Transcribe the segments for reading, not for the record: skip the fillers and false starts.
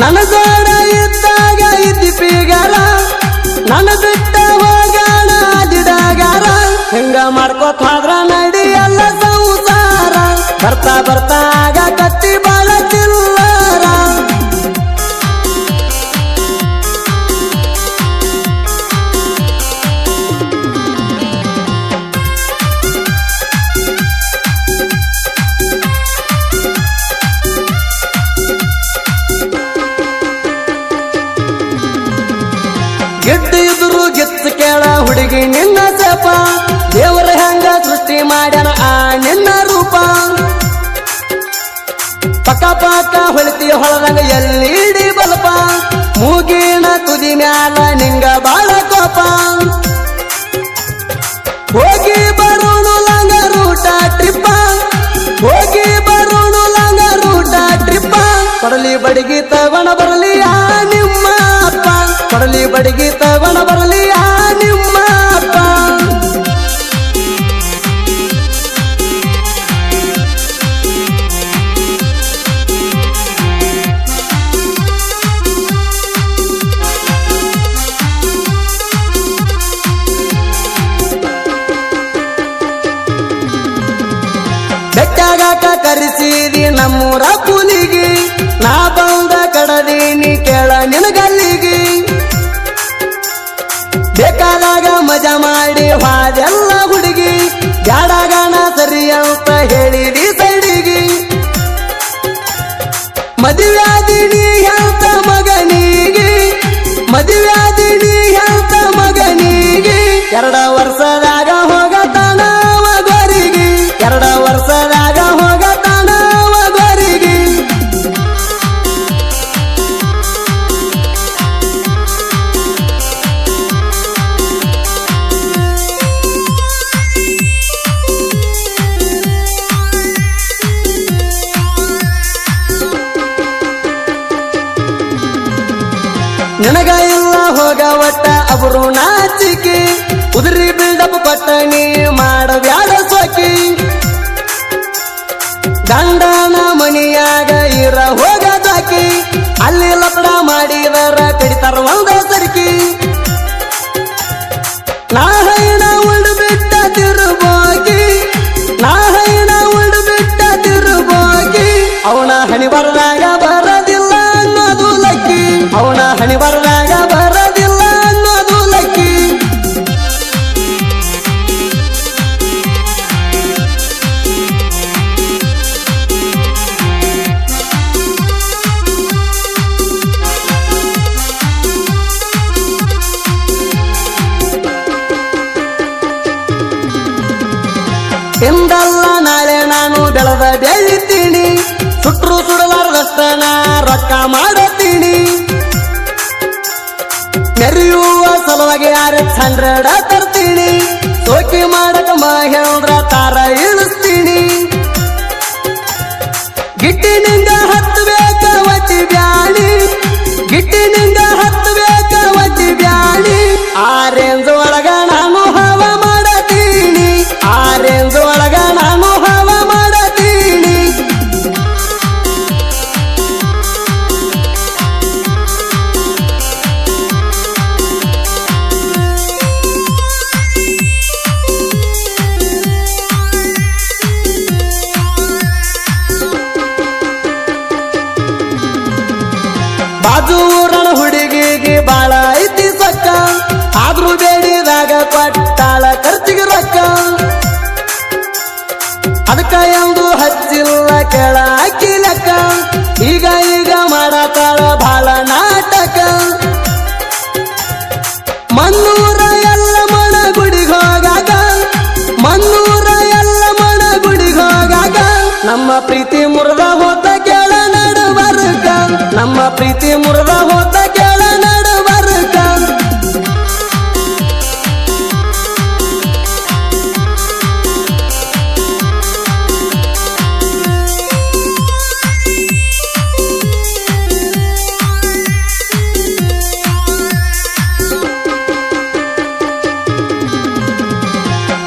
ನನ್ನ ಜೋಡ ಇದ್ದಾಗ ಇದ್ದಿ ಪೀಗಾರ ನನ್ನ ಬಿಟ್ಟ ಹೋಗಾಣ ಜಿಡಗಾರ ಹಿಂಗ ಮಾಡ್ಕೋತ ಹೋದ್ರ ನಡಿಯಲ್ಲ ಸಂಸಾರ ಬರ್ತಾ ಬರ್ತಾ ಆಗ ಕತ್ತಿ ಬಾಳ ಚಿಲ್ಲರ ಗೆದ್ದು ಇದ್ರು ಗೆತ್ತು ಕೇಳ ಹುಡುಗಿ ನಿನ್ನ ಜಪ ದೇವರ ಹೆಂಗ ಸೃಷ್ಟಿ ಮಾಡ್ಯಾನ ಆ ನಿನ್ನ ರೂಪ ಪಕ್ಕ ಪಕ್ಕ ಹೊಳಿತಿ ಹೊಳದಂಗ ಎಲ್ಲಿಡಿ ಬಲ್ಪ ಮೂಗಿನ ತುದಿ ಮ್ಯಾಲ ನಿಂಗ ಬಾಳ ಕೋಪ ಹೋಗಿ ಬರೋಣು ಲಂಗ ರೂಟ ಟ್ರಿಪ್ಪ ಹೋಗಿ ಬರೋಣು ಲಂಗ ರೂಟ ಟ್ರಿಪ್ಪ ಕೊಡಲಿ ಬಡಿಗಿ ತಗೊಂಡ ಬರಲಿ ಆ ನಿಮ್ಮ ಅಪ್ಪ ಕೊಡಲಿ ಬಡಿಗಿ ತಗೊಂಡ ಬರಲಿ ಆ ನಿಮ್ಮ ಅಪ್ಪ ಬೆಟ್ಟಾಗಾಕ ಕರೆಸಿದಿ ನಮ್ಮೂರ ಕೂಲಿಗೆ ನಾ ಬಂದ ಕಡದೀನಿ ಕೇಳ ನಿನಗಲ್ಲಿಗೆ ಬೇಕಾದಾಗ ಮಜಾ ಮಾಡಿ ಹಾದೆಲ್ಲ ಹುಡುಗಿ ಬ್ಯಾಡಗಾನ ಸರಿ ಅಂತ ಹೇಳಿದಿ ಸೈಡಿಗೆ ಮದುವ್ಯಾದಿನಿ ಅಂತ ಮಗನಿಗೆ ಮದುವ್ಯಾದಿನಿ ಅಂತ ಮಗನಿಗೆ 2 ವರ್ಷದಾಗ ಹೋಗತಾನ ಮಗರಿಗೆ 2 ವರ್ಷದಾಗ ಹೋಗತಾನ ಮಗರಿಗೆ ನಿನಗ ಇಲ್ಲ ಹೋಗ ಒಟ್ಟ ಅವರು ನಾಚಿಕೆ ಉದುರಿ ಬಿಲ್ಡಪ್ ಪಟ್ಟಣಿ ಮಾಡಬ್ಯಾಡ ಸೋಕಿ ಗಂಡನ ಮನಿಯಾಗ ಇರ ಹೋಗದಾಕಿ ಅಲ್ಲಿ ಲಪಡ ಮಾಡಿದರ ಕಡಿತಾರ ಒಂದ ಸರ್ಕಿ ನಾ ಹೈನ ಉಂಡು ಬಿಟ್ಟ ತಿರುಬೋಗಿ ನಾ ಹೈನ ಉಂಡು ಬಿಟ್ಟ ತಿರುಬೋಗಿ ಅವನ ಹಣಿ ಬರದಾಗ ಬರದಿಲ್ಲ ಅನ್ನೋದು ಲಕ್ಕಿ ಅವನ ಹಣಿ ಬರದಾಗ ಬರದಿಲ್ಲ ಅನ್ನೋದು ಲಕ್ಕಿ ಇಂದಲ್ಲ ನಾಳೆ ನಾನು ಬೆಳೆದ ಬೆಳಿತೀನಿ ಸುಟ್ರು ಸುಡಲಾರ್ದಷ್ಟನ ರೊಕ್ಕ ಮಾಡತೀನಿ ಮೆರೆಯುವ ಸಲುವಾಗಿ RX100 ತರ್ತೀನಿ ಸೋಕಿ ಮಾಡಕ ಮಹೇಂದ್ರ ತಾರ ಇಳಿಸ್ತೀನಿ ಗಿಟ್ಟಿನಿಂದ ಹತ್ತಬೇಕ ಒತ್ತಿ ಬ್ಯಾಣಿ ಗಿಟ್ಟಿನಿಂದ ಹತ್ತಬೇಕ ಒತ್ತಿ ಬ್ಯಾಣಿ ಆ ರೇಂಜ್ ಒಳಗ ನಾನು ಹವ ಮಾಡತೀನಿ ಆ ರೇಂಜ್ ಒಳಗ ನಾನು ಹವ ಮಾಡತೀನಿ ಬಾಜು ಊರನ ಹುಡುಗಿಗೆ ಬಾಳ ಐತಿ ಸೊಕ್ಕ ಆದ್ರೂ ಬೇಡಿದಾಗ ಕೊಟ್ಟಾಳ ಖರ್ಚಿಗೆ ರೊಕ್ಕ ಅದಕ್ಕ ಎಂದು ಹಚ್ಚಿಲ್ಲ ಕೆಳ ಅಕ್ಕಿ ಲೆಕ್ಕ ಈಗ ಈಗ ಮಾಡತಾಳ ಬಾಳ ನಾಟಕ ಮನ್ನೂರ ಎಲ್ಲ ಮಣ ಗುಡಿಗೆ ಹೋಗಾಗ ಮನ್ನೂರ ಎಲ್ಲ ಮಣ ಗುಡಿಗೆ ಹೋಗಾಗ ನಮ್ಮ ಪ್ರೀತಿ ಮುರಿದ ಹೋತ ಕೇಳ ನಡುವರ್ಗ ನಮ್ಮ ಪ್ರೀತಿ ಮುರಿದ ಹೋತ ಕೇಳ ನಡುವರ್ಗ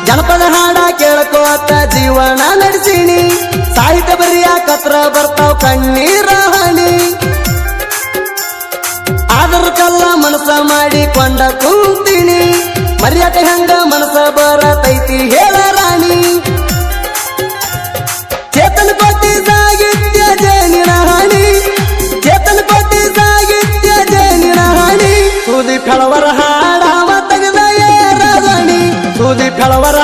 ಜನಪದ ಹಾಡ ಕೇಳ್ಕೋತ ಜೀವನ ನಡೆಸೀನಿ ಸಾಹಿತ್ಯ ಬರಿಯಾಕತ್ರ ಬರ್ತಾವ್ ಕಣ್ಣೀರ ಹನಿ ಆದರೂ ಕಲ್ಲ ಮನಸ ಮಾಡಿಕೊಂಡ ಕುಂತೀನಿ ಮರ್ಯಾದೆ ಹಂಗ ಮನಸ ಬರತೈತಿ ಹೇಳ ರಾಣಿ ಚೇತನ ಕೋಟಿ ಸಾಹಿತ್ಯ ಜೇನಿನ ಹಾಣಿ ಚೇತನ ಕೋಟಿ ಸಾಹಿತ್ಯ ಜೇನಿನ ಹಾಣಿ ಸೂದಿ ಫಳವರ ಹಾಡಾವ ತೆಗೆದ ಏರದಣಿ ಸೂದಿ ಫಳವರ